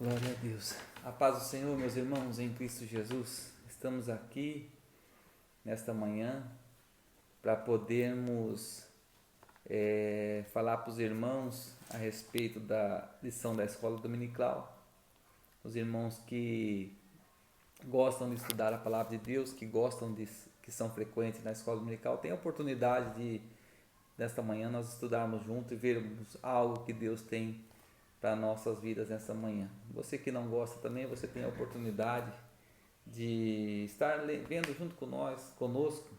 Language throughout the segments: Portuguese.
Glória a Deus. A paz do Senhor, meus irmãos, em Cristo Jesus. Estamos aqui nesta manhã para podermos falar para os irmãos a respeito da lição da escola dominical. Os irmãos que gostam de estudar a palavra de Deus, que são frequentes na escola dominical, têm a oportunidade de, nesta manhã, nós estudarmos juntos e vermos algo que Deus tem para nossas vidas nessa manhã. Você que não gosta também, você tem a oportunidade de estar vendo junto conosco,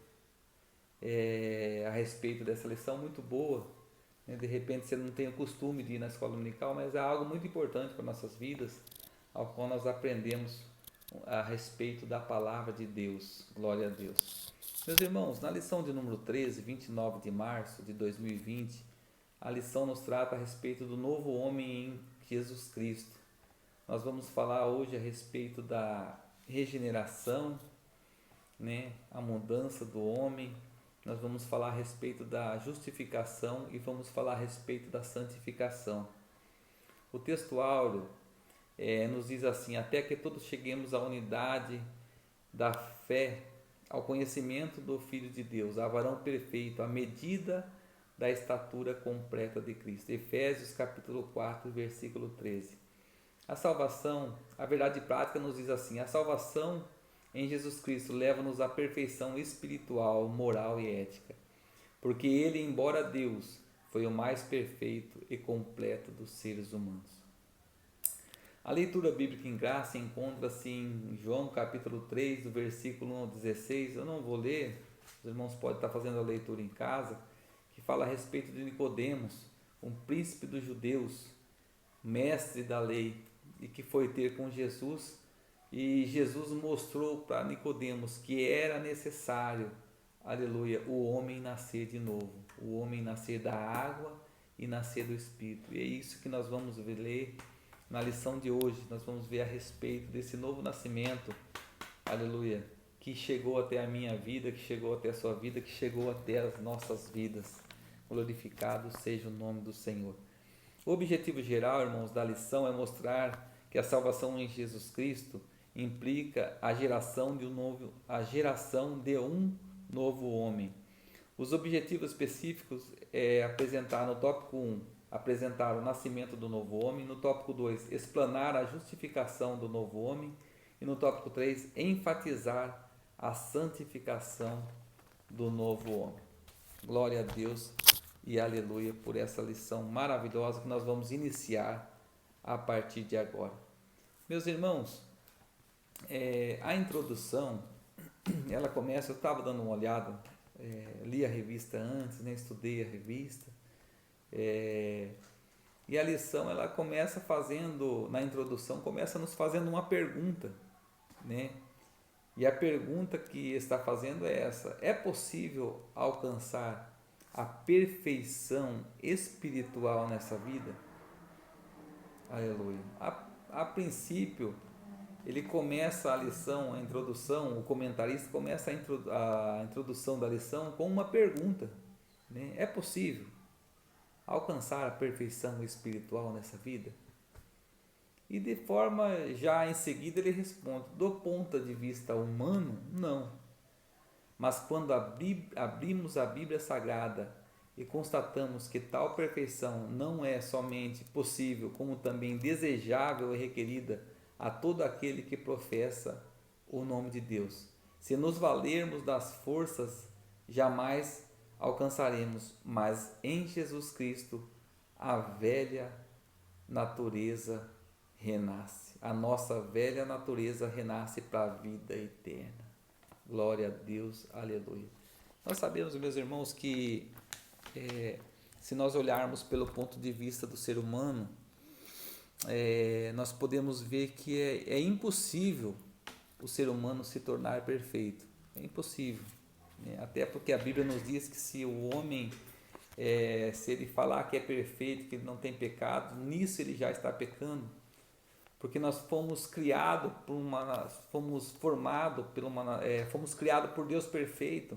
a respeito dessa lição muito boa. De repente você não tem o costume de ir na escola dominical, mas é algo muito importante para nossas vidas, ao qual nós aprendemos a respeito da palavra de Deus. Glória a Deus. Meus irmãos, na lição de número 13, 29 de março de 2020, a lição nos trata a respeito do novo homem em Jesus Cristo. Nós vamos falar hoje a respeito da regeneração, a mudança do homem. Nós vamos falar a respeito da justificação e vamos falar a respeito da santificação. O texto áureo nos diz assim: até que todos cheguemos à unidade da fé, ao conhecimento do Filho de Deus, a varão perfeito, à medida da estatura completa de Cristo. Efésios capítulo 4, versículo 13. A salvação, a verdade prática nos diz assim: a salvação em Jesus Cristo leva-nos à perfeição espiritual, moral e ética, porque Ele, embora Deus, foi o mais perfeito e completo dos seres humanos. A leitura bíblica em graça encontra-se em João capítulo 3, do versículo 1 ao 16. Eu não vou ler, os irmãos podem estar fazendo a leitura em casa, que fala a respeito de Nicodemos, um príncipe dos judeus, mestre da lei, e que foi ter com Jesus, e Jesus mostrou para Nicodemos que era necessário, aleluia, o homem nascer de novo, o homem nascer da água e nascer do Espírito. E é isso que nós vamos ler na lição de hoje. Nós vamos ver a respeito desse novo nascimento, aleluia, que chegou até a minha vida, que chegou até a sua vida, que chegou até as nossas vidas. Glorificado seja o nome do Senhor. O objetivo geral, irmãos, da lição é mostrar que a salvação em Jesus Cristo implica a geração de um novo homem. Os objetivos específicos é apresentar no tópico 1, apresentar o nascimento do novo homem; no tópico 2, explanar a justificação do novo homem; e no tópico 3, enfatizar a santificação do novo homem. Glória a Deus e aleluia por essa lição maravilhosa que nós vamos iniciar a partir de agora. Meus irmãos, a introdução, ela começa, eu estava dando uma olhada, li a revista antes, estudei a revista, e a lição ela começa na introdução, começa nos fazendo uma pergunta, E a pergunta que está fazendo é essa: é possível alcançar a perfeição espiritual nessa vida? Aleluia. A princípio, ele começa a lição, a introdução, o comentarista começa a introdução da lição com uma pergunta, É possível alcançar a perfeição espiritual nessa vida? E de forma já em seguida ele responde: do ponto de vista humano, não. Mas quando abrimos a Bíblia Sagrada e constatamos que tal perfeição não é somente possível, como também desejável e requerida a todo aquele que professa o nome de Deus, se nos valermos das forças, jamais alcançaremos, mas em Jesus Cristo a velha natureza renasce. A nossa velha natureza renasce para a vida eterna. Glória a Deus, aleluia. Nós sabemos, meus irmãos, que se nós olharmos pelo ponto de vista do ser humano, nós podemos ver que é impossível o ser humano se tornar perfeito. É impossível. Até porque a Bíblia nos diz que se o homem, se ele falar que é perfeito, que ele não tem pecado, nisso ele já está pecando. Porque nós fomos criados fomos criados por Deus perfeito,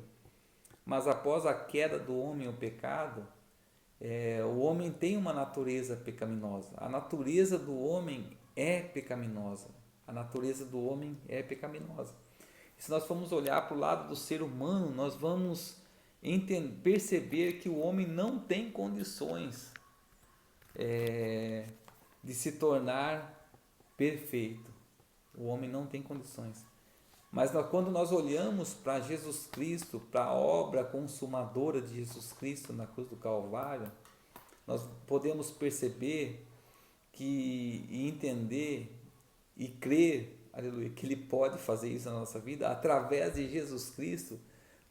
mas após a queda do homem, o pecado, O homem tem uma natureza pecaminosa. A natureza do homem é pecaminosa. A natureza do homem é pecaminosa. E se nós formos olhar para o lado do ser humano, nós vamos perceber que o homem não tem condições de se tornar perfeito. O homem não tem condições. Mas quando nós olhamos para Jesus Cristo, para a obra consumadora de Jesus Cristo na cruz do Calvário, nós podemos perceber e entender e crer, aleluia, que Ele pode fazer isso na nossa vida. Através de Jesus Cristo,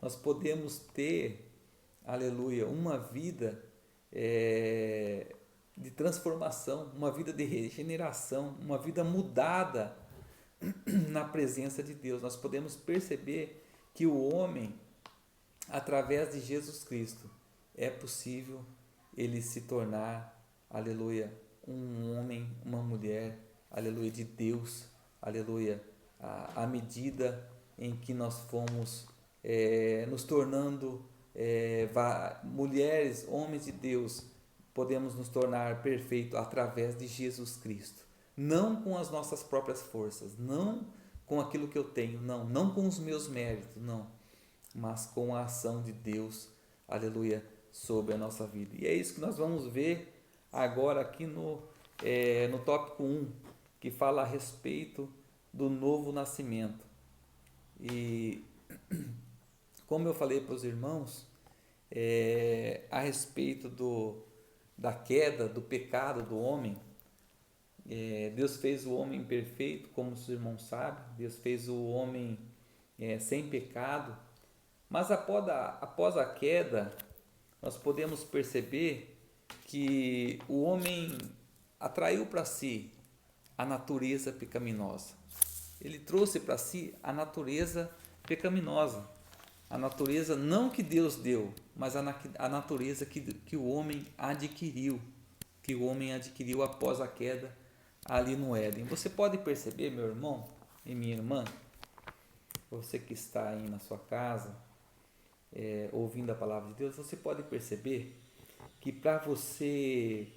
nós podemos ter, aleluia, uma vida de transformação, uma vida de regeneração, uma vida mudada na presença de Deus. Nós podemos perceber que o homem, através de Jesus Cristo, é possível ele se tornar, aleluia, um homem, uma mulher, aleluia, de Deus, aleluia, à medida em que nós fomos nos tornando mulheres, homens de Deus, podemos nos tornar perfeitos através de Jesus Cristo. Não com as nossas próprias forças, não com aquilo que eu tenho, não com os meus méritos, não, mas com a ação de Deus, aleluia, sobre a nossa vida. E é isso que nós vamos ver agora aqui no tópico 1, que fala a respeito do novo nascimento. E como eu falei para os irmãos, a respeito da queda, do pecado do homem, Deus fez o homem perfeito, como os irmãos sabem. Deus fez o homem sem pecado. Mas após a queda, nós podemos perceber que o homem atraiu para si a natureza pecaminosa. Ele trouxe para si a natureza pecaminosa. A natureza não que Deus deu, mas a natureza que o homem adquiriu. Que o homem adquiriu após a queda ali no Éden. Você pode perceber, meu irmão e minha irmã, você que está aí na sua casa, ouvindo a palavra de Deus, você pode perceber que para você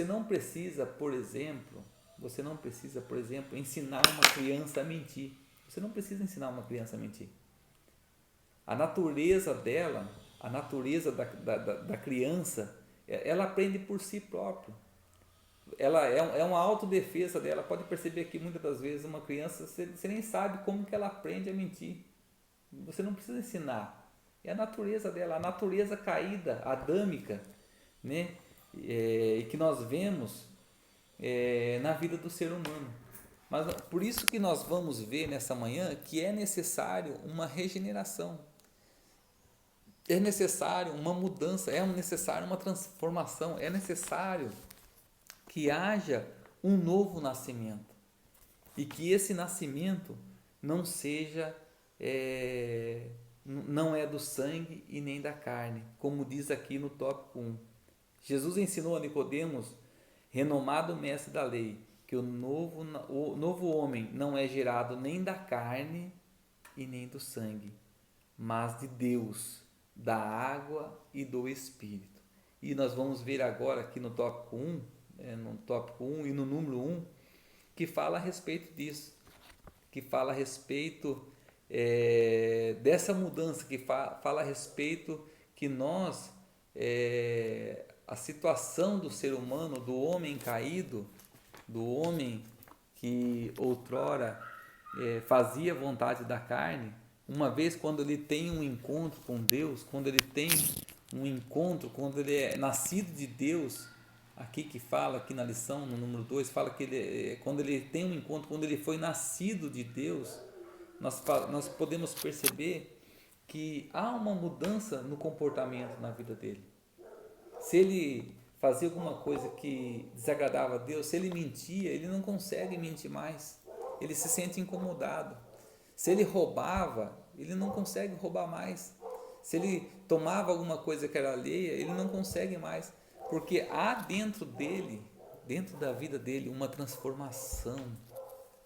não precisa, por exemplo, ensinar uma criança a mentir. Você não precisa ensinar uma criança a mentir. A natureza dela, a natureza da criança, ela aprende por si própria. Ela é uma autodefesa dela. Pode perceber que muitas das vezes uma criança, você nem sabe como que ela aprende a mentir. Você não precisa ensinar. É a natureza dela, a natureza caída, adâmica, né? E que nós vemos na vida do ser humano. Mas por isso que nós vamos ver nessa manhã que é necessário uma regeneração. É necessário uma mudança, é necessário uma transformação, é necessário que haja um novo nascimento e que esse nascimento não seja, não é do sangue e nem da carne, como diz aqui no tópico 1. Jesus ensinou a Nicodemos, renomado mestre da lei, que o novo homem não é gerado nem da carne e nem do sangue, mas de Deus, da água e do Espírito. E nós vamos ver agora aqui no tópico 1, e no número 1, que fala a respeito disso, que fala a respeito dessa mudança, que fala a respeito que nós, a situação do ser humano, do homem caído, do homem que outrora fazia vontade da carne, uma vez quando ele tem um encontro com Deus, quando ele tem um encontro, quando ele é nascido de Deus, aqui que fala, aqui na lição, no número 2, fala que quando ele tem um encontro, quando ele foi nascido de Deus, nós podemos perceber que há uma mudança no comportamento na vida dele. Se ele fazia alguma coisa que desagradava a Deus, se ele mentia, ele não consegue mentir mais, ele se sente incomodado. Se ele roubava, ele não consegue roubar mais. Se ele tomava alguma coisa que era alheia, ele não consegue mais, porque há dentro dele, dentro da vida dele, uma transformação.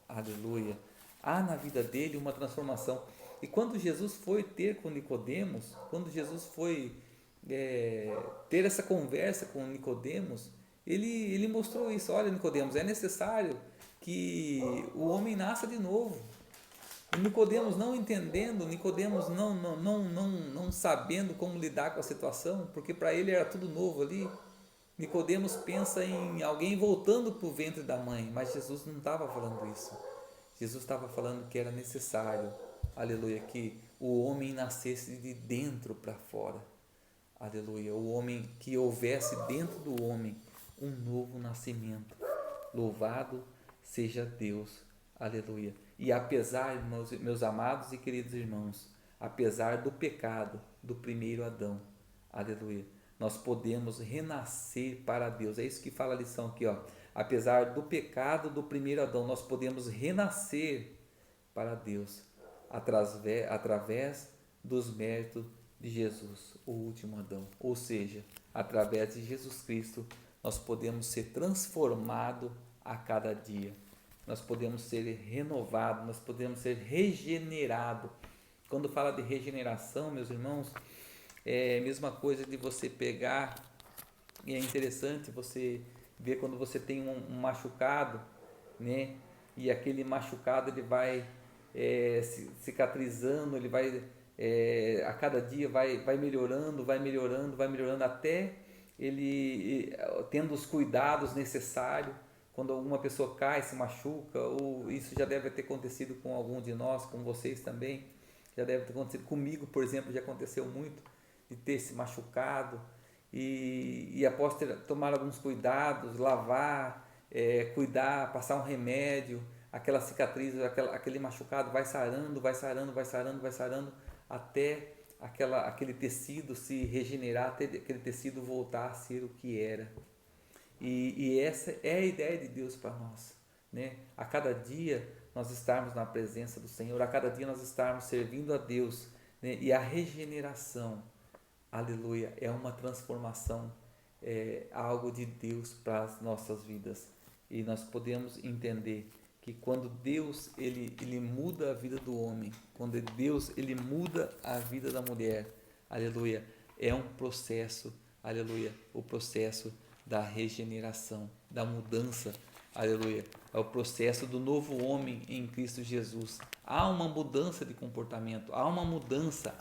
Aleluia. Há na vida dele uma transformação. E quando Jesus foi ter com Nicodemos, quando Jesus foi ter essa conversa com Nicodemos, ele mostrou isso. Olha, Nicodemos, é necessário que o homem nasça de novo. E Nicodemos não entendendo, Nicodemos não sabendo como lidar com a situação, porque para ele era tudo novo ali. Nicodemos pensa em alguém voltando para o ventre da mãe, mas Jesus não estava falando isso. Jesus estava falando que era necessário, aleluia, que o homem nascesse de dentro para fora, aleluia, o homem, que houvesse dentro do homem um novo nascimento. Louvado seja Deus, aleluia. E apesar, meus amados e queridos irmãos, apesar do pecado do primeiro Adão, aleluia, nós podemos renascer para Deus. É isso que fala a lição aqui, ó. Apesar do pecado do primeiro Adão, nós podemos renascer para Deus através dos méritos de Jesus, o último Adão. Ou seja, através de Jesus Cristo, nós podemos ser transformados a cada dia. Nós podemos ser renovados, nós podemos ser regenerados. Quando fala de regeneração, meus irmãos, é a mesma coisa de você pegar, e é interessante você ver quando você tem um machucado, né? E aquele machucado ele vai cicatrizando, ele vai a cada dia vai melhorando, até ele tendo os cuidados necessários. Quando alguma pessoa cai, se machuca, ou isso já deve ter acontecido com algum de nós, com vocês também, já deve ter acontecido comigo, por exemplo, já aconteceu muito, de ter se machucado, e após tomar alguns cuidados, lavar, cuidar, passar um remédio, aquela cicatriz, aquele machucado vai sarando, até aquele tecido se regenerar, até aquele tecido voltar a ser o que era. E essa é a ideia de Deus para nós, né? A cada dia nós estarmos na presença do Senhor, a cada dia nós estarmos servindo a Deus, né? E a regeneração, aleluia, é uma transformação, algo de Deus para as nossas vidas. E nós podemos entender que quando Deus ele muda a vida do homem, quando Deus ele muda a vida da mulher, aleluia, é um processo, aleluia, o processo da regeneração, da mudança, aleluia, é o processo do novo homem em Cristo Jesus. Há uma mudança de comportamento, há uma mudança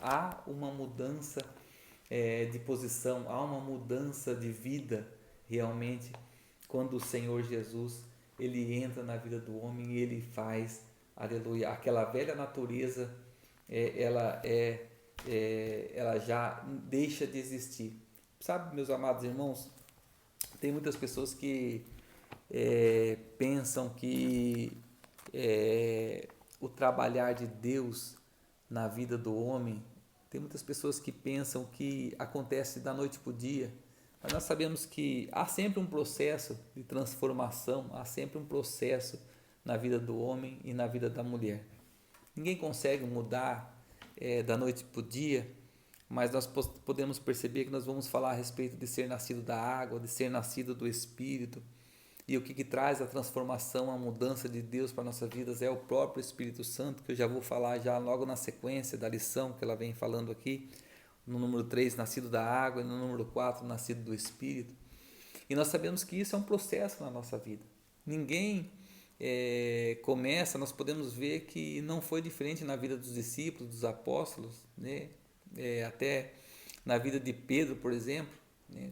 de posição, há uma mudança de vida realmente, quando o Senhor Jesus ele entra na vida do homem e ele faz, aleluia, aquela velha natureza, ela já deixa de existir. Sabe, meus amados irmãos, tem muitas pessoas que pensam que o trabalhar de Deus na vida do homem, tem muitas pessoas que pensam que acontece da noite para o dia, mas nós sabemos que há sempre um processo de transformação, há sempre um processo na vida do homem e na vida da mulher. Ninguém consegue mudar da noite para o dia, mas nós podemos perceber que nós vamos falar a respeito de ser nascido da água, de ser nascido do Espírito, e o que traz a transformação, a mudança de Deus para nossas vidas é o próprio Espírito Santo, que eu já vou falar já logo na sequência da lição que ela vem falando aqui, no número 3, nascido da água, e no número 4, nascido do Espírito. E nós sabemos que isso é um processo na nossa vida. Ninguém começa, nós podemos ver que não foi diferente na vida dos discípulos, dos apóstolos, né? Até na vida de Pedro, por exemplo, né?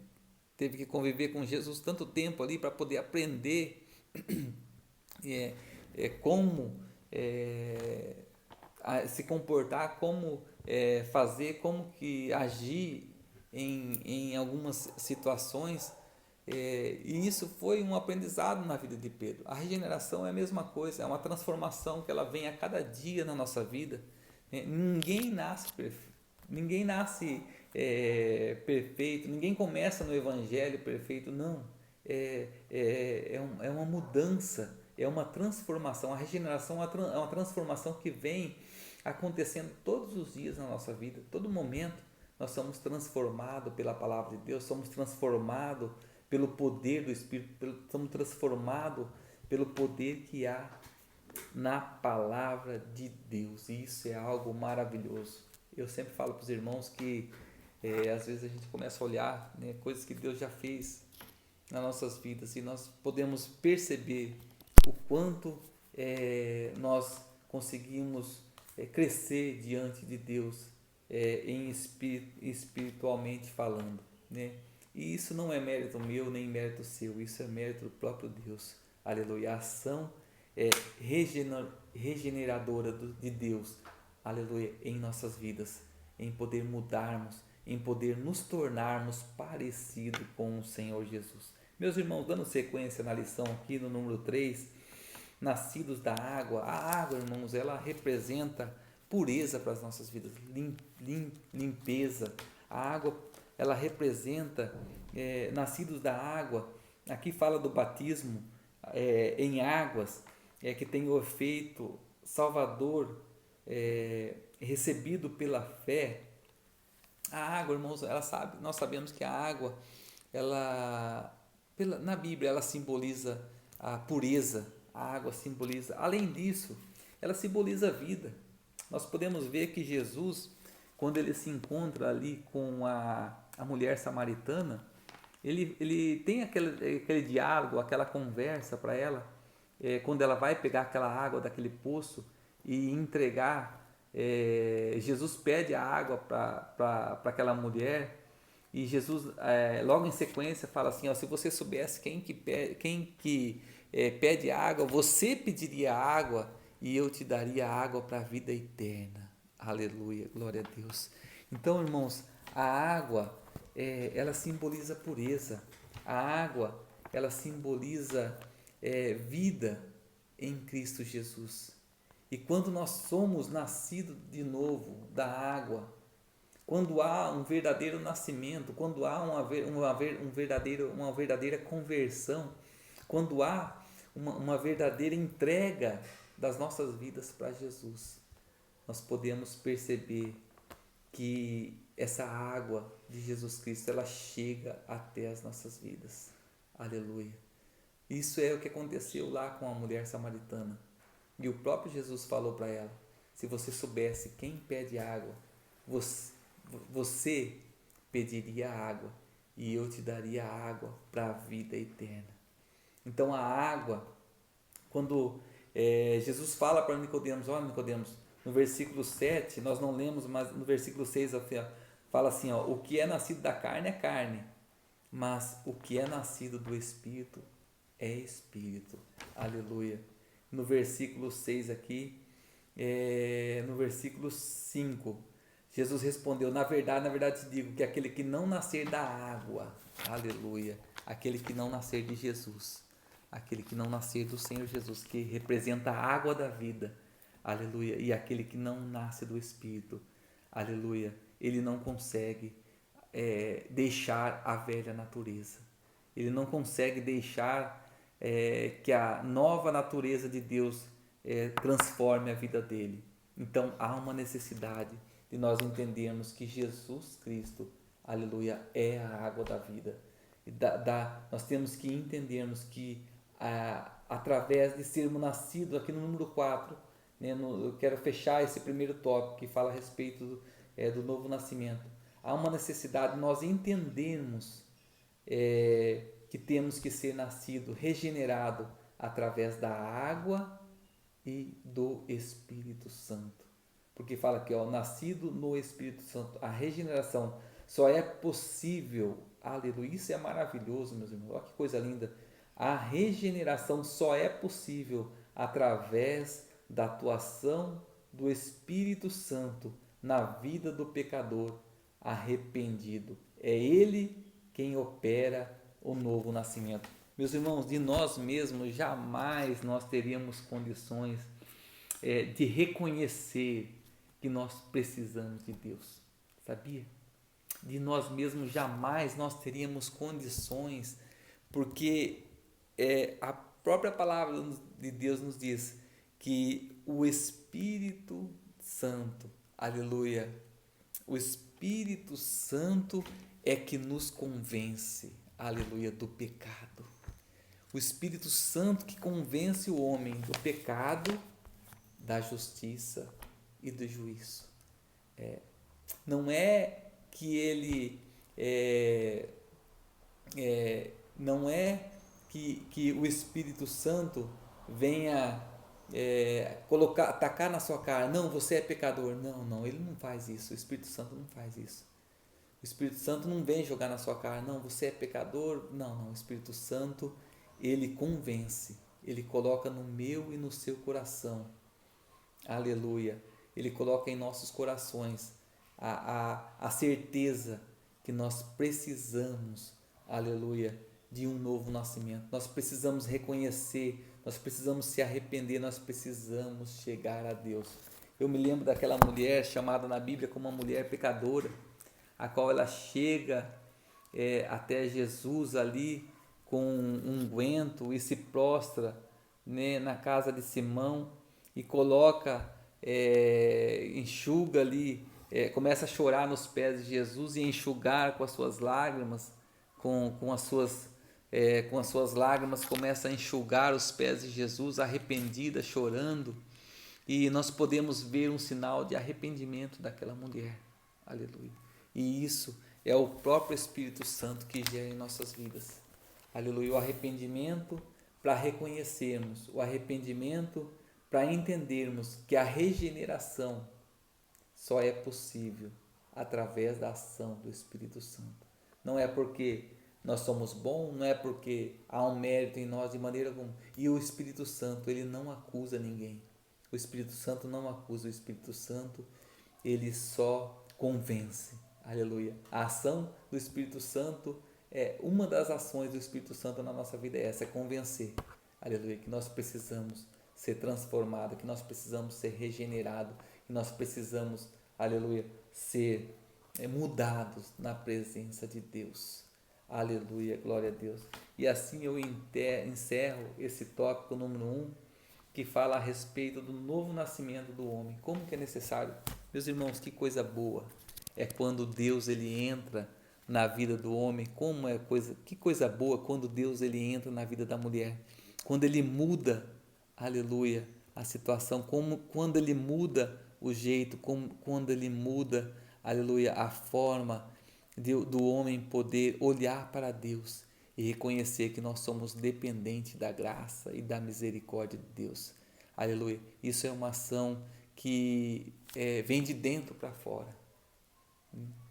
Teve que conviver com Jesus tanto tempo ali para poder aprender como se comportar, como fazer, como que agir em algumas situações, e isso foi um aprendizado na vida de Pedro. A regeneração é a mesma coisa, é uma transformação que ela vem a cada dia na nossa vida. Ninguém nasce perfeito. Ninguém nasce perfeito, ninguém começa no evangelho perfeito, não. É uma mudança, é uma transformação. A regeneração é uma transformação que vem acontecendo todos os dias na nossa vida, todo momento. Nós somos transformados pela palavra de Deus, somos transformados pelo poder do Espírito, somos transformados pelo poder que há na palavra de Deus. E isso é algo maravilhoso. Eu sempre falo para os irmãos que às vezes a gente começa a olhar, né, coisas que Deus já fez nas nossas vidas e nós podemos perceber o quanto nós conseguimos crescer diante de Deus espiritualmente falando, né? E isso não é mérito meu nem mérito seu, isso é mérito do próprio Deus. Aleluia. A ação regeneradora de Deus, aleluia, em nossas vidas, em poder mudarmos, em poder nos tornarmos parecidos com o Senhor Jesus. Meus irmãos, dando sequência na lição aqui no número 3, nascidos da água. A água, irmãos, ela representa pureza para as nossas vidas, limpeza. A água, ela representa nascidos da água. Aqui fala do batismo em águas, que tem o efeito salvador recebido pela fé. A água, irmãos, nós sabemos que a água, na Bíblia, ela simboliza a pureza. A água simboliza, além disso, ela simboliza a vida. Nós podemos ver que Jesus, quando ele se encontra ali com a mulher samaritana, ele tem aquele diálogo, aquela conversa para ela, quando ela vai pegar aquela água daquele poço e entregar, Jesus pede a água para aquela mulher, e Jesus logo em sequência fala assim, ó, se você soubesse quem que pede água, você pediria água e eu te daria água para a vida eterna. Aleluia, glória a Deus. Então, irmãos, a água ela simboliza pureza. A água ela simboliza vida em Cristo Jesus. E quando nós somos nascidos de novo da água, quando há um verdadeiro nascimento, quando há uma verdadeira conversão, quando há uma verdadeira entrega das nossas vidas para Jesus, nós podemos perceber que essa água de Jesus Cristo, ela chega até as nossas vidas. Aleluia. Isso é o que aconteceu lá com a mulher samaritana. E o próprio Jesus falou para ela, se você soubesse quem pede água, você pediria água e eu te daria água para a vida eterna. Então a água, quando Jesus fala para Nicodemos, olha Nicodemos, no versículo 7, nós não lemos, mas no versículo 6 fala assim, ó, o que é nascido da carne é carne, mas o que é nascido do Espírito é Espírito. Aleluia. No versículo 6 aqui, no versículo 5, Jesus respondeu, na verdade te digo que aquele que não nascer da água, aleluia, aquele que não nascer de Jesus, aquele que não nascer do Senhor Jesus, que representa a água da vida, aleluia, e aquele que não nasce do Espírito, aleluia, ele não consegue deixar a velha natureza, ele não consegue deixar que a nova natureza de Deus transforme a vida dele. Então há uma necessidade de nós entendermos que Jesus Cristo, aleluia, é a água da vida. E nós temos que entendermos que através de sermos nascidos, aqui no número 4, né, eu quero fechar esse primeiro tópico que fala a respeito do novo nascimento. Há uma necessidade de nós entendermos que temos que ser nascido, regenerado através da água e do Espírito Santo. Porque fala aqui, ó, nascido no Espírito Santo, a regeneração só é possível, aleluia, isso é maravilhoso, meus irmãos, olha que coisa linda, a regeneração só é possível através da atuação do Espírito Santo na vida do pecador arrependido. É Ele quem opera o novo nascimento. Meus irmãos, de nós mesmos jamais nós teríamos condições de reconhecer que nós precisamos de Deus, sabia? De nós mesmos jamais nós teríamos condições, porque a própria palavra de Deus nos diz que o Espírito Santo, aleluia, o Espírito Santo é que nos convence, aleluia, do pecado. O Espírito Santo que convence o homem do pecado, da justiça e do juízo. Não é que ele não é que o Espírito Santo venha atacar na sua cara, não, você é pecador. Não, ele não faz isso. O Espírito Santo não faz isso. O Espírito Santo não vem jogar na sua cara, não, você é pecador. Não, o Espírito Santo, ele convence, ele coloca no meu e no seu coração. Aleluia. Ele coloca em nossos corações a certeza que nós precisamos, aleluia, de um novo nascimento. Nós precisamos reconhecer, nós precisamos se arrepender, nós precisamos chegar a Deus. Eu me lembro daquela mulher chamada na Bíblia como uma mulher pecadora, a qual ela chega até Jesus ali com um unguento e se prostra, né, na casa de Simão e coloca, enxuga ali, começa a chorar nos pés de Jesus e enxugar com as suas lágrimas, com as suas lágrimas começa a enxugar os pés de Jesus, arrependida, chorando, e nós podemos ver um sinal de arrependimento daquela mulher, aleluia, e isso é o próprio Espírito Santo que gera em nossas vidas, aleluia, o arrependimento para reconhecermos, o arrependimento para entendermos que a regeneração só é possível através da ação do Espírito Santo. Não é porque nós somos bons, não é porque há um mérito em nós de maneira alguma. E o Espírito Santo, ele não acusa ninguém. O Espírito Santo não acusa, o Espírito Santo, ele só convence. Aleluia. A ação do Espírito Santo uma das ações do Espírito Santo na nossa vida é essa, é convencer. Aleluia, que nós precisamos ser transformados, que nós precisamos ser regenerados, que nós precisamos, aleluia, ser mudados na presença de Deus. Aleluia, glória a Deus. E assim eu encerro esse tópico número 1, que fala a respeito do novo nascimento do homem. Como que é necessário? Meus irmãos, que coisa boa é quando Deus ele entra na vida do homem. Que coisa boa quando Deus ele entra na vida da mulher. Quando ele muda, aleluia, a situação, quando ele muda o jeito, quando ele muda, aleluia, a forma do homem poder olhar para Deus e reconhecer que nós somos dependentes da graça e da misericórdia de Deus. Aleluia. Isso é uma ação que vem de dentro para fora.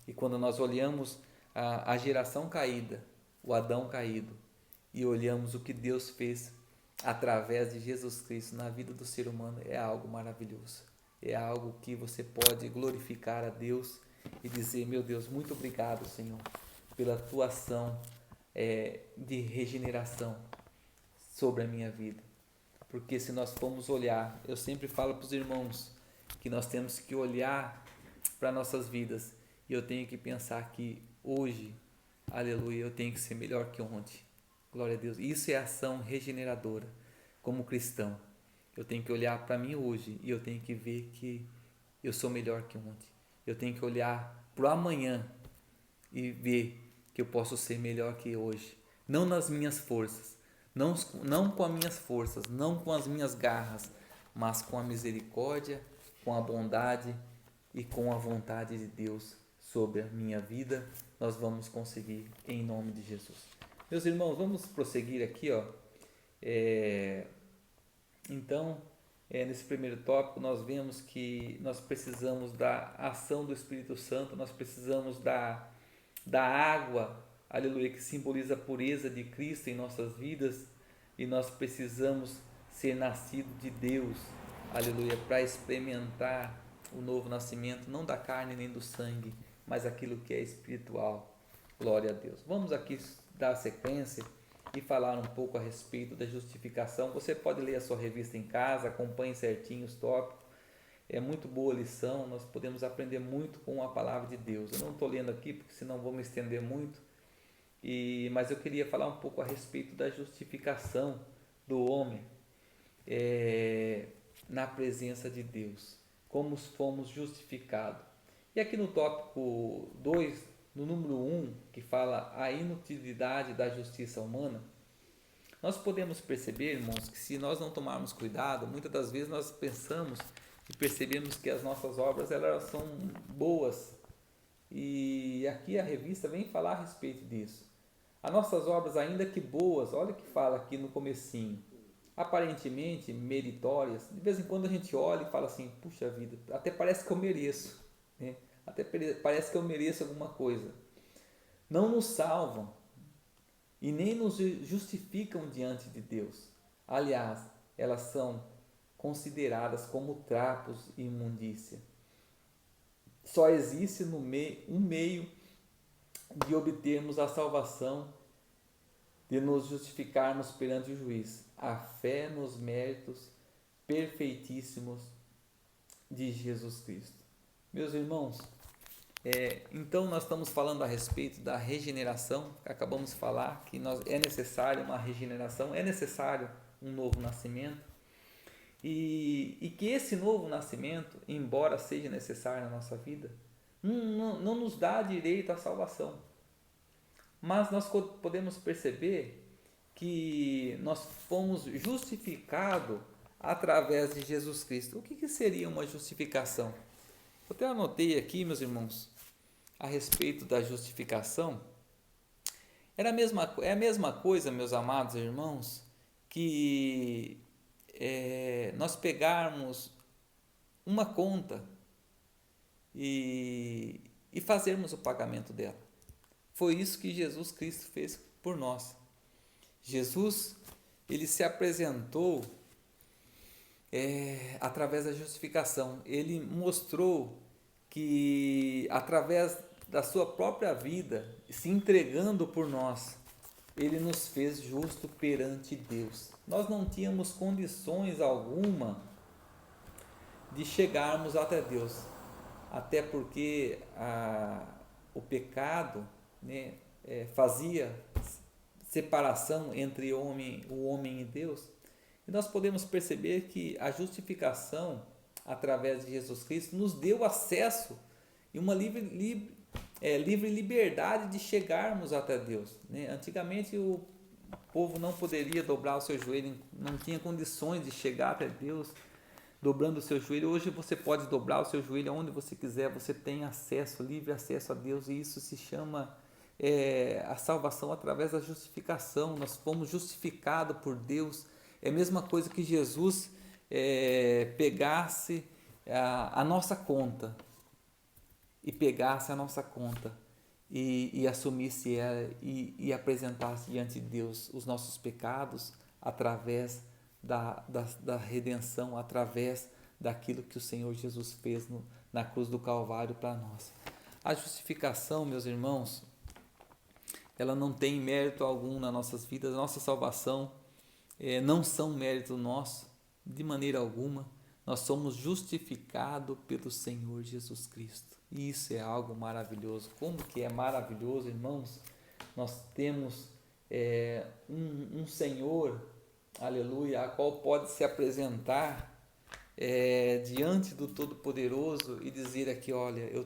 E quando nós olhamos a geração caída, o Adão caído, e olhamos o que Deus fez através de Jesus Cristo na vida do ser humano, é algo maravilhoso. É algo que você pode glorificar a Deus e dizer: meu Deus, muito obrigado, Senhor, pela tua ação de regeneração sobre a minha vida. Porque se nós formos olhar, eu sempre falo para os irmãos que nós temos que olhar para nossas vidas, e eu tenho que pensar que hoje, aleluia, eu tenho que ser melhor que ontem. Glória a Deus. Isso é ação regeneradora. Como cristão, eu tenho que olhar para mim hoje e eu tenho que ver que eu sou melhor que ontem. Eu tenho que olhar para o amanhã e ver que eu posso ser melhor que hoje. Não nas minhas forças, não com as minhas forças, não com as minhas garras, mas com a misericórdia, com a bondade e com a vontade de Deus sobre a minha vida. Nós vamos conseguir em nome de Jesus. Meus irmãos, vamos prosseguir aqui, ó. Então, nesse primeiro tópico, nós vemos que nós precisamos da ação do Espírito Santo, nós precisamos da água, aleluia, que simboliza a pureza de Cristo em nossas vidas, e nós precisamos ser nascidos de Deus, aleluia, para experimentar o novo nascimento, não da carne nem do sangue, mas aquilo que é espiritual. Glória a Deus. Vamos aqui dar sequência e falar um pouco a respeito da justificação. Você pode ler a sua revista em casa, acompanhe certinho os tópicos. É muito boa a lição, nós podemos aprender muito com a palavra de Deus. Eu não estou lendo aqui, porque senão vou me estender muito, mas eu queria falar um pouco a respeito da justificação do homem na presença de Deus. Como fomos justificados. E aqui no tópico 2, no número 1, que fala a inutilidade da justiça humana, Nós podemos perceber, irmãos, que se nós não tomarmos cuidado, muitas das vezes nós pensamos e percebemos que as nossas obras elas são boas. E aqui a revista vem falar a respeito disso. As nossas obras, ainda que boas, olha o que fala aqui no comecinho, aparentemente meritórias, de vez em quando a gente olha e fala assim, puxa vida, até parece que eu mereço, né? Até parece que eu mereço alguma coisa. Não nos salvam e nem nos justificam diante de Deus. Aliás, elas são consideradas como trapos e imundícia. Só existe um meio de obtermos a salvação, de nos justificarmos perante o juiz: a fé nos méritos perfeitíssimos de Jesus Cristo. Meus irmãos, então nós estamos falando a respeito da regeneração. Acabamos de falar que é necessário uma regeneração, é necessário um novo nascimento, e que esse novo nascimento, embora seja necessário na nossa vida, não nos dá direito à salvação. Mas nós podemos perceber que nós fomos justificados através de Jesus Cristo. O que seria uma justificação? Eu até anotei aqui, meus irmãos, a respeito da justificação. É a mesma coisa, meus amados irmãos, que nós pegarmos uma conta e fazermos o pagamento dela. Foi isso que Jesus Cristo fez por nós. Jesus, ele se apresentou através da justificação. Ele mostrou que através da sua própria vida, se entregando por nós, ele nos fez justo perante Deus. Nós não tínhamos condições alguma de chegarmos até Deus, até porque o pecado, né, fazia separação entre o homem e Deus. E nós podemos perceber que a justificação através de Jesus Cristo nos deu acesso e uma livre liberdade de chegarmos até Deus, né? Antigamente o povo não poderia dobrar o seu joelho, não tinha condições de chegar até Deus dobrando o seu joelho. Hoje você pode dobrar o seu joelho aonde você quiser, você tem acesso, livre acesso a Deus, e isso se chama a salvação através da justificação. Nós fomos justificados por Deus. É a mesma coisa que Jesus pegasse a nossa conta e assumisse ela e apresentasse diante de Deus os nossos pecados através da redenção, através daquilo que o Senhor Jesus fez na cruz do Calvário para nós. A justificação, meus irmãos, ela não tem mérito algum nas nossas vidas. A nossa salvação não são mérito nosso, de maneira alguma. Nós somos justificados pelo Senhor Jesus Cristo. E isso é algo maravilhoso. Como que é maravilhoso, irmãos? Nós temos um Senhor, aleluia, a qual pode se apresentar diante do Todo-Poderoso e dizer aqui: olha, eu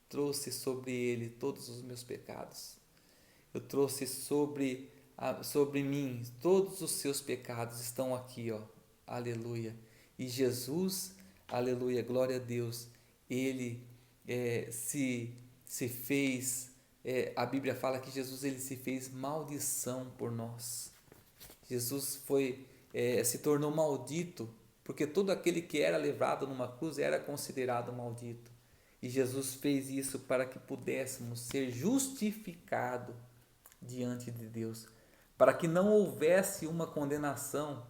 trouxe sobre ele todos os meus pecados. Eu trouxe sobre mim todos os seus pecados, estão aqui, ó, aleluia. E Jesus, aleluia, glória a Deus, ele se fez, a Bíblia fala que Jesus ele se fez maldição por nós. Jesus se tornou maldito, porque todo aquele que era levado numa cruz era considerado maldito. E Jesus fez isso para que pudéssemos ser justificados diante de Deus, para que não houvesse uma condenação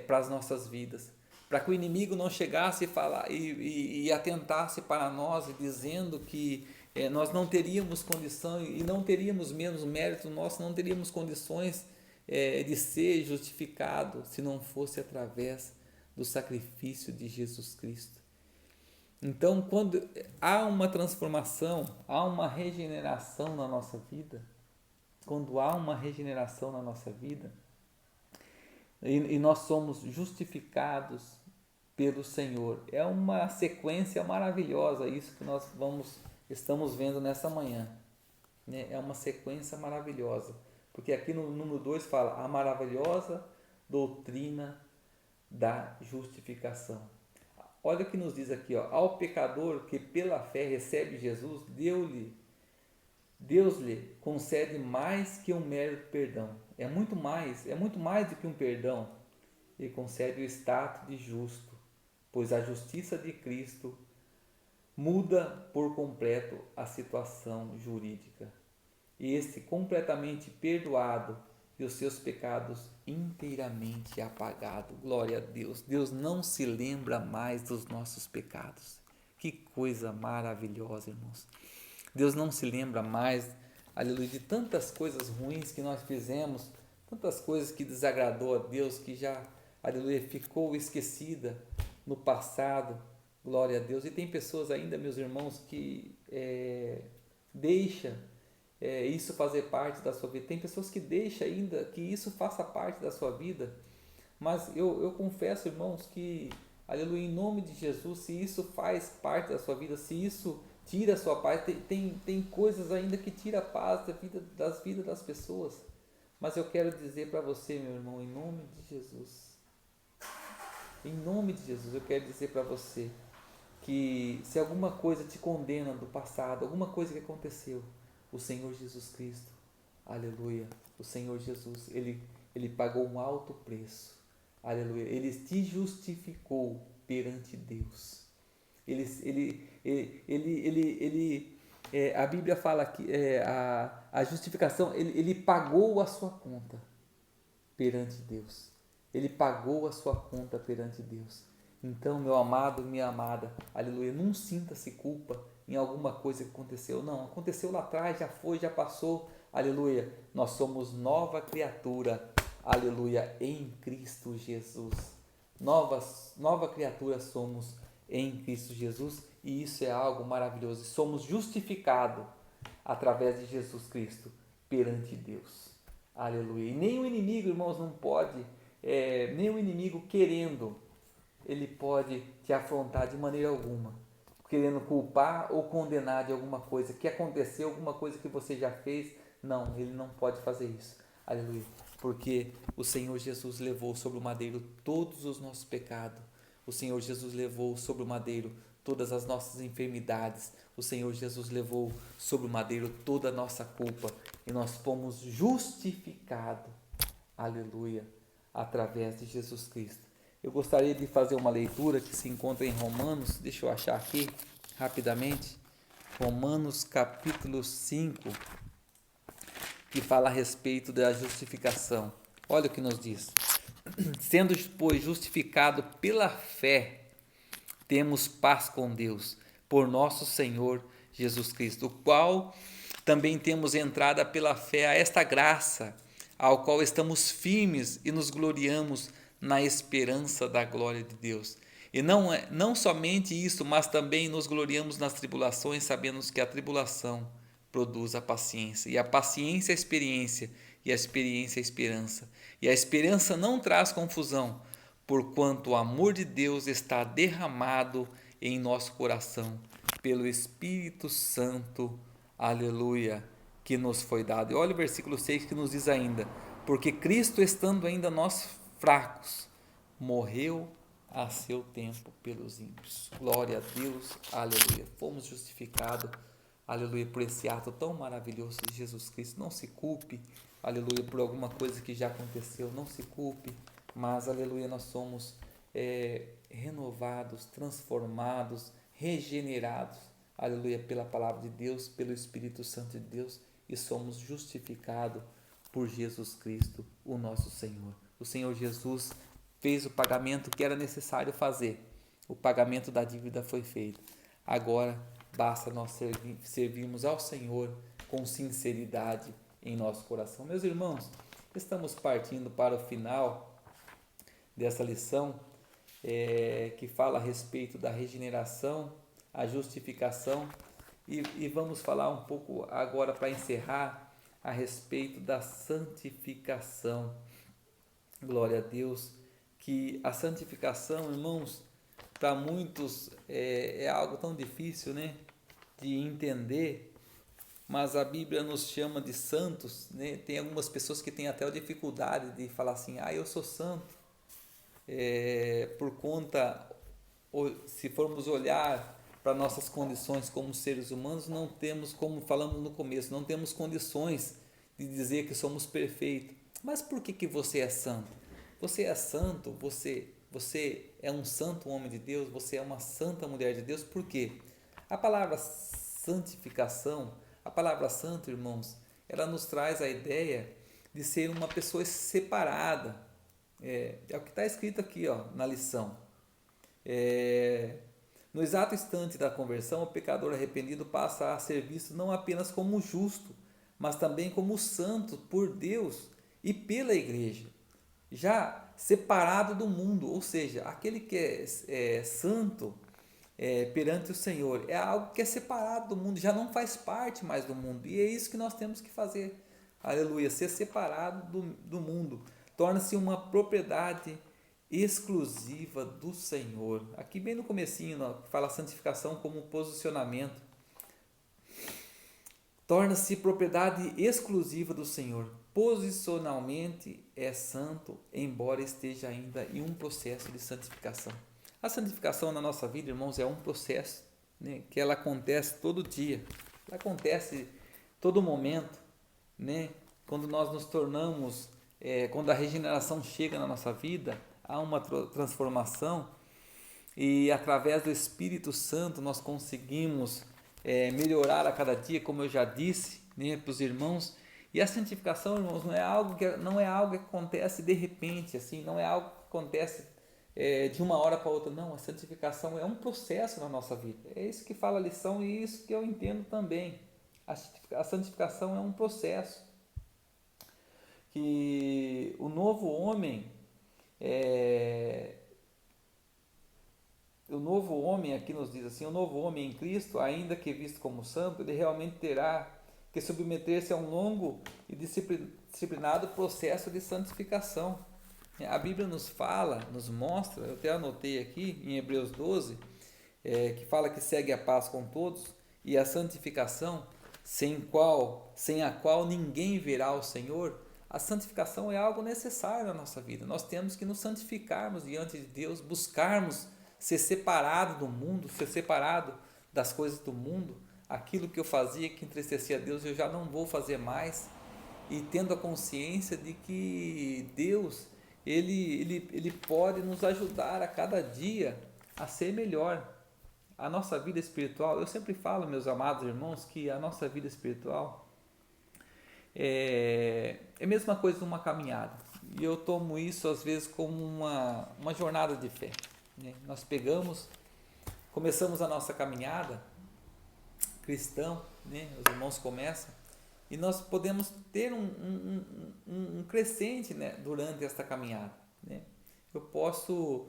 para as nossas vidas, para que o inimigo não chegasse e atentasse para nós, dizendo que nós não teríamos condição e não teríamos menos mérito nosso, não teríamos condições de ser justificado se não fosse através do sacrifício de Jesus Cristo. Então, quando há uma transformação, há uma regeneração na nossa vida, e nós somos justificados pelo Senhor, é uma sequência maravilhosa isso que estamos vendo nessa manhã, né? É uma sequência maravilhosa. Porque aqui no número 2 fala a maravilhosa doutrina da justificação. Olha o que nos diz aqui, ó, ao pecador que pela fé recebe Jesus, Deus lhe concede mais que um mero perdão. É muito mais do que um perdão. Ele concede o status de justo, pois a justiça de Cristo muda por completo a situação jurídica. E este completamente perdoado e os seus pecados inteiramente apagados. Glória a Deus. Deus não se lembra mais dos nossos pecados. Que coisa maravilhosa, irmãos. Deus não se lembra mais, aleluia, de tantas coisas ruins que nós fizemos, tantas coisas que desagradou a Deus, que já, aleluia, ficou esquecida no passado. Glória a Deus. E tem pessoas ainda, meus irmãos, que deixam isso fazer parte da sua vida. Tem pessoas que deixam ainda que isso faça parte da sua vida. Mas eu confesso, irmãos, que, aleluia, em nome de Jesus, se isso faz parte da sua vida, se isso tira a sua paz, tem coisas ainda que tira a paz das vidas das pessoas. Mas eu quero dizer para você, meu irmão, em nome de Jesus, eu quero dizer para você que se alguma coisa te condena do passado, alguma coisa que aconteceu, o Senhor Jesus Cristo, aleluia, o Senhor Jesus, ele pagou um alto preço, aleluia, ele te justificou perante Deus. A Bíblia fala que a justificação, ele pagou a sua conta perante Deus. Ele pagou a sua conta perante Deus. Então, meu amado, minha amada, aleluia, não sinta-se culpa em alguma coisa que aconteceu. Não, aconteceu lá atrás, já foi, já passou, aleluia. Nós somos nova criatura, aleluia, em Cristo Jesus. Nova criatura somos em Cristo Jesus, e isso é algo maravilhoso. Somos justificados através de Jesus Cristo perante Deus. Aleluia. E nem o inimigo, irmãos, não pode, nem o inimigo querendo, ele pode te afrontar de maneira alguma, querendo culpar ou condenar de alguma coisa que aconteceu, alguma coisa que você já fez. Não, ele não pode fazer isso. Aleluia. Porque o Senhor Jesus levou sobre o madeiro todos os nossos pecados. O Senhor Jesus levou sobre o madeiro todas as nossas enfermidades. O Senhor Jesus levou sobre o madeiro toda a nossa culpa. E nós fomos justificados, aleluia, através de Jesus Cristo. Eu gostaria de fazer uma leitura que se encontra em Romanos, deixa eu achar aqui rapidamente, Romanos capítulo 5, que fala a respeito da justificação. Olha o que nos diz: sendo, pois, justificado pela fé, temos paz com Deus, por nosso Senhor Jesus Cristo, o qual também temos entrada pela fé a esta graça, ao qual estamos firmes e nos gloriamos na esperança da glória de Deus. E não somente isso, mas também nos gloriamos nas tribulações, sabendo que a tribulação produz a paciência, e a paciência a experiência, e a experiência a esperança. E a esperança não traz confusão, porquanto o amor de Deus está derramado em nosso coração pelo Espírito Santo, aleluia, que nos foi dado. E olha o versículo 6 que nos diz ainda: porque Cristo, estando ainda nós fracos, morreu a seu tempo pelos ímpios. Glória a Deus, aleluia. Fomos justificados, aleluia, por esse ato tão maravilhoso de Jesus Cristo. Não se culpe, aleluia, por alguma coisa que já aconteceu, não se culpe, mas, aleluia, nós somos renovados, transformados, regenerados, aleluia, pela palavra de Deus, pelo Espírito Santo de Deus, e somos justificados por Jesus Cristo, o nosso Senhor. O Senhor Jesus fez o pagamento que era necessário fazer. O pagamento da dívida foi feito. Agora basta nós servirmos ao Senhor com sinceridade em nosso coração. Meus irmãos, estamos partindo para o final dessa lição que fala a respeito da regeneração, a justificação, e vamos falar um pouco agora, para encerrar, a respeito da santificação. Glória a Deus, que a santificação, irmãos, para muitos é algo tão difícil, né, de entender, mas a Bíblia nos chama de santos, né? Tem algumas pessoas que têm até a dificuldade de falar assim, eu sou santo, por conta, se formos olhar para nossas condições como seres humanos, não temos, como falamos no começo, não temos condições de dizer que somos perfeitos. Mas por que você é santo? Você é santo, você é um santo homem de Deus, você é uma santa mulher de Deus, por quê? A palavra santificação, a palavra santo, irmãos, ela nos traz a ideia de ser uma pessoa separada. É o que está escrito aqui, na lição. No exato instante da conversão, o pecador arrependido passa a ser visto não apenas como justo, mas também como santo por Deus e pela igreja, já separado do mundo, ou seja, aquele que é santo perante o Senhor é algo que é separado do mundo, já não faz parte mais do mundo, e é isso que nós temos que fazer, aleluia, ser separado do mundo, torna-se uma propriedade exclusiva do Senhor. Aqui bem no comecinho, fala santificação como posicionamento, torna-se propriedade exclusiva do Senhor. Posicionalmente é santo, embora esteja ainda em um processo de santificação. A santificação na nossa vida, irmãos, é um processo, né, que ela acontece todo dia, ela acontece todo momento, né? Quando nós nos tornamos, quando a regeneração chega na nossa vida, há uma transformação e através do Espírito Santo nós conseguimos melhorar a cada dia, como eu já disse, né, para os irmãos. E a santificação, irmãos, não é algo que acontece de repente, assim, não é algo que acontece de uma hora para outra, não. A santificação é um processo na nossa vida, é isso que fala a lição e isso que eu entendo também. A santificação é um processo que o novo homem aqui nos diz assim, o novo homem em Cristo, ainda que visto como santo, ele realmente terá que submeter-se a um longo e disciplinado processo de santificação. A Bíblia nos fala, nos mostra, eu até anotei aqui em Hebreus 12, que fala que segue a paz com todos e a santificação, sem a qual ninguém verá o Senhor. A santificação é algo necessário na nossa vida. Nós temos que nos santificarmos diante de Deus, buscarmos ser separado do mundo, ser separado das coisas do mundo. Aquilo que eu fazia que entristecia a Deus, eu já não vou fazer mais. E tendo a consciência de que Deus, Ele pode nos ajudar a cada dia a ser melhor. A nossa vida espiritual, eu sempre falo, meus amados irmãos, que a nossa vida espiritual é a mesma coisa de uma caminhada. E eu tomo isso às vezes como uma jornada de fé, né? Nós começamos a nossa caminhada cristão, né? Os irmãos começam e nós podemos ter um crescente, né, durante esta caminhada, né? Eu posso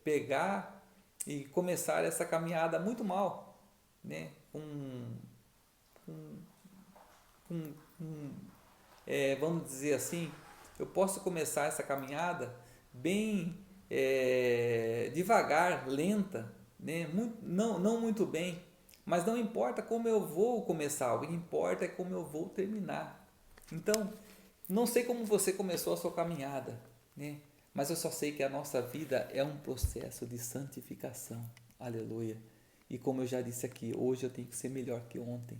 pegar e começar essa caminhada muito mal, né? Vamos dizer assim, eu posso começar essa caminhada bem devagar, lenta, né? Não muito bem, mas não importa como eu vou começar, o que importa é como eu vou terminar. Então, não sei como você começou a sua caminhada, né? Mas eu só sei que a nossa vida é um processo de santificação, aleluia. E como eu já disse aqui, hoje eu tenho que ser melhor que ontem,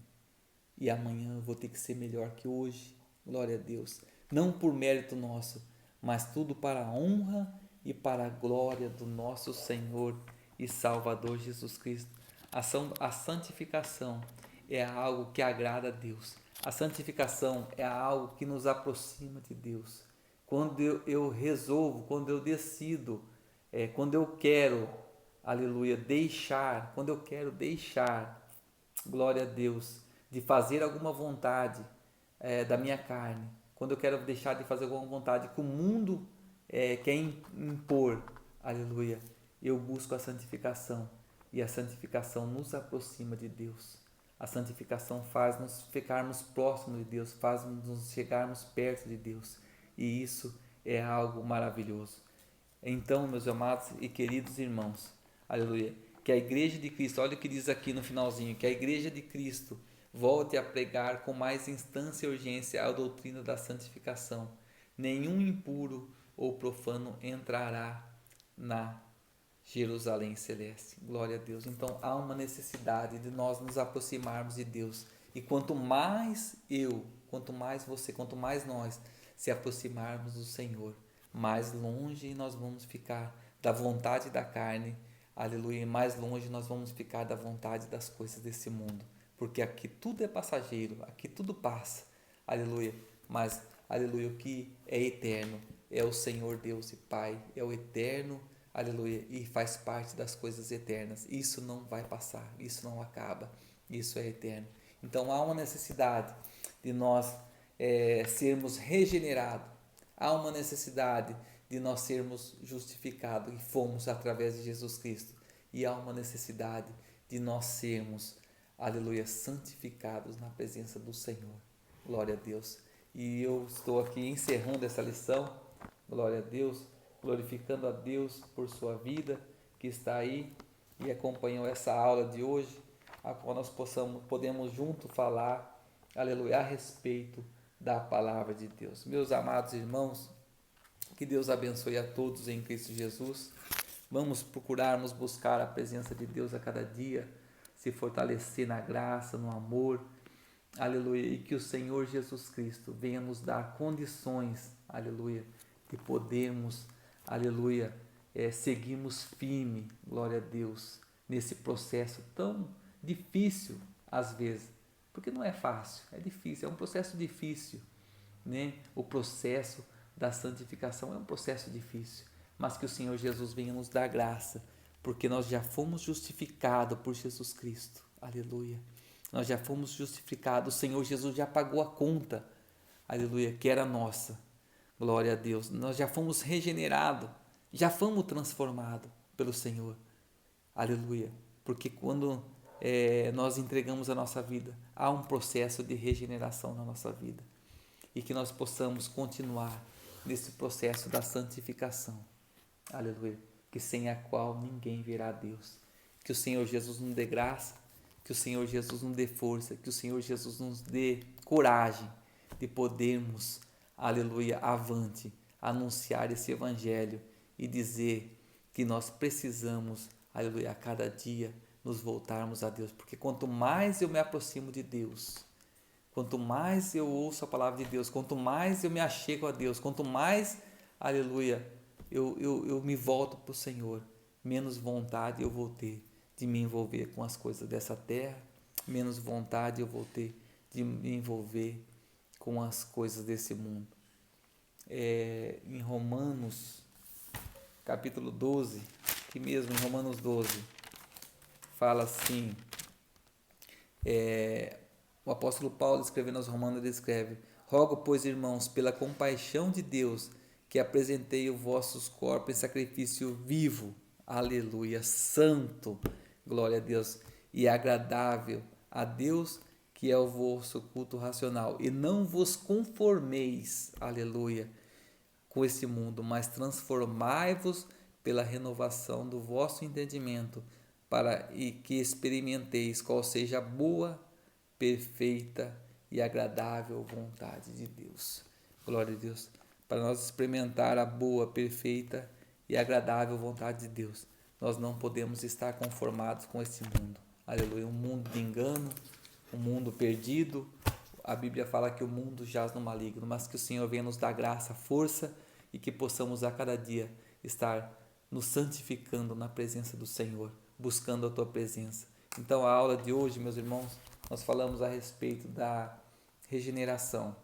e amanhã eu vou ter que ser melhor que hoje, glória a Deus. Não por mérito nosso, mas tudo para a honra e para a glória do nosso Senhor e Salvador Jesus Cristo. A santificação é algo que agrada a Deus. A santificação é algo que nos aproxima de Deus. Quando eu resolvo, quando eu decido, quando eu quero, aleluia, quando eu quero deixar, glória a Deus, de fazer alguma vontade da minha carne, quando eu quero deixar de fazer alguma vontade que o mundo quer impor, aleluia, eu busco a santificação. E a santificação nos aproxima de Deus. A santificação faz-nos ficarmos próximos de Deus, faz-nos chegarmos perto de Deus. E isso é algo maravilhoso. Então, meus amados e queridos irmãos, aleluia, que a igreja de Cristo, olha o que diz aqui no finalzinho, que a igreja de Cristo Volte a pregar com mais instância e urgência a doutrina da santificação. Nenhum impuro ou profano entrará na Jerusalém celeste. Glória a Deus. Então há uma necessidade de nós nos aproximarmos de Deus. E quanto mais quanto mais você, quanto mais nós se aproximarmos do Senhor, mais longe nós vamos ficar da vontade da carne. Aleluia. E mais longe nós vamos ficar da vontade das coisas desse mundo. Porque aqui tudo é passageiro, aqui tudo passa. Aleluia. Mas, aleluia, o que é eterno é o Senhor Deus e Pai, é o eterno, aleluia, e faz parte das coisas eternas. Isso não vai passar, isso não acaba, isso é eterno. Então há uma necessidade de nós sermos regenerados, há uma necessidade de nós sermos justificados e fomos através de Jesus Cristo, e há uma necessidade de nós sermos, aleluia, santificados na presença do Senhor. Glória a Deus. E eu estou aqui encerrando essa lição, glória a Deus, glorificando a Deus por sua vida que está aí e acompanhou essa aula de hoje, a qual nós podemos junto falar, aleluia, a respeito da palavra de Deus. Meus amados irmãos, que Deus abençoe a todos em Cristo Jesus. Vamos procurarmos buscar a presença de Deus a cada dia, se fortalecer na graça, no amor, aleluia, e que o Senhor Jesus Cristo venha nos dar condições, aleluia, de podermos, aleluia, seguirmos firme, glória a Deus, nesse processo tão difícil às vezes, porque não é fácil, é difícil, é um processo difícil, né? O processo da santificação é um processo difícil, mas que o Senhor Jesus venha nos dar graça, porque nós já fomos justificados por Jesus Cristo, aleluia. Nós já fomos justificados, o Senhor Jesus já pagou a conta, aleluia, que era nossa, glória a Deus. Nós já fomos regenerados, já fomos transformados pelo Senhor, aleluia, porque quando nós entregamos a nossa vida, há um processo de regeneração na nossa vida, e que nós possamos continuar nesse processo da santificação, aleluia, que sem a qual ninguém verá a Deus. Que o Senhor Jesus nos dê graça, que o Senhor Jesus nos dê força, que o Senhor Jesus nos dê coragem de podermos, aleluia, avante, anunciar esse evangelho e dizer que nós precisamos, aleluia, a cada dia nos voltarmos a Deus, porque quanto mais eu me aproximo de Deus, quanto mais eu ouço a palavra de Deus, quanto mais eu me achego a Deus, quanto mais, aleluia, eu me volto para o Senhor, menos vontade eu vou ter de me envolver com as coisas dessa terra, menos vontade eu vou ter de me envolver com as coisas desse mundo. Em Romanos, capítulo 12, aqui mesmo em Romanos 12, fala assim, o apóstolo Paulo, escrevendo aos Romanos, ele escreve: rogo, pois, irmãos, pela compaixão de Deus, que apresentei os vossos corpos em sacrifício vivo, aleluia, santo, glória a Deus, e agradável a Deus, que é o vosso culto racional. E não vos conformeis, aleluia, com esse mundo, mas transformai-vos pela renovação do vosso entendimento, para que experimenteis qual seja a boa, perfeita e agradável vontade de Deus. Glória a Deus. Para nós experimentar a boa, perfeita e agradável vontade de Deus, nós não podemos estar conformados com esse mundo. Aleluia. Um mundo de engano, um mundo perdido. A Bíblia fala que o mundo jaz no maligno, mas que o Senhor venha nos dar graça, força, e que possamos a cada dia estar nos santificando na presença do Senhor, buscando a tua presença. Então, a aula de hoje, meus irmãos, nós falamos a respeito da regeneração.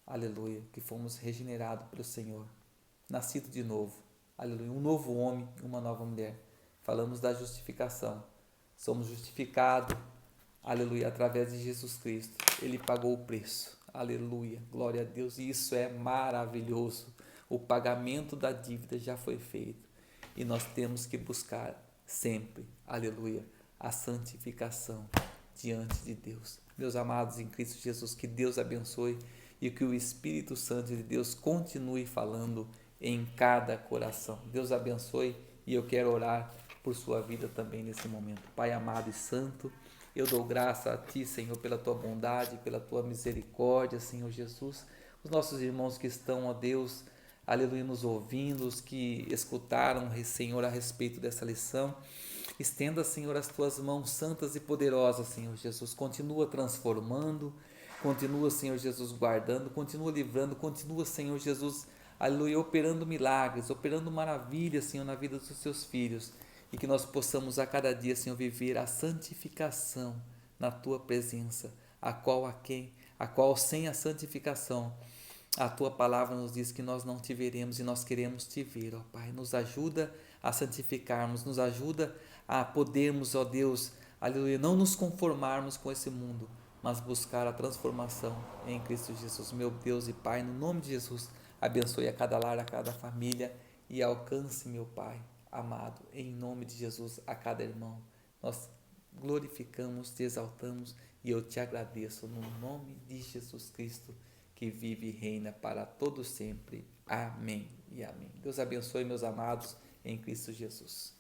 Aleluia, que fomos regenerados pelo Senhor, nascido de novo. Aleluia, um novo homem, uma nova mulher. Falamos da justificação. Somos justificados, aleluia, através de Jesus Cristo. Ele pagou o preço. Aleluia, glória a Deus. E isso é maravilhoso. O pagamento da dívida já foi feito. E nós temos que buscar sempre, aleluia, a santificação diante de Deus. Meus amados em Cristo Jesus, que Deus abençoe e que o Espírito Santo de Deus continue falando em cada coração. Deus abençoe, e eu quero orar por sua vida também nesse momento. Pai amado e santo, Eu dou graça a Ti, Senhor, pela Tua bondade, pela Tua misericórdia, Senhor Jesus. Os nossos irmãos que estão, ó Deus, aleluia, nos ouvindo, os que escutaram, Senhor, a respeito dessa lição. Estenda, Senhor, as Tuas mãos santas e poderosas, Senhor Jesus. Continua transformando, continua, Senhor Jesus, guardando, continua livrando, continua, Senhor Jesus, aleluia, operando milagres, operando maravilhas, Senhor, na vida dos Teus filhos. E que nós possamos a cada dia, Senhor, viver a santificação na Tua presença, a qual sem a santificação, a Tua palavra nos diz que nós não te veremos e nós queremos te ver, ó Pai. Nos ajuda a santificarmos, nos ajuda a podermos, ó Deus, aleluia, não nos conformarmos com esse mundo, mas buscar a transformação em Cristo Jesus. Meu Deus e Pai, no nome de Jesus, abençoe a cada lar, a cada família e alcance, meu Pai amado, em nome de Jesus, a cada irmão. Nós glorificamos, te exaltamos e eu te agradeço no nome de Jesus Cristo, que vive e reina para todo sempre. Amém e amém. Deus abençoe, meus amados, em Cristo Jesus.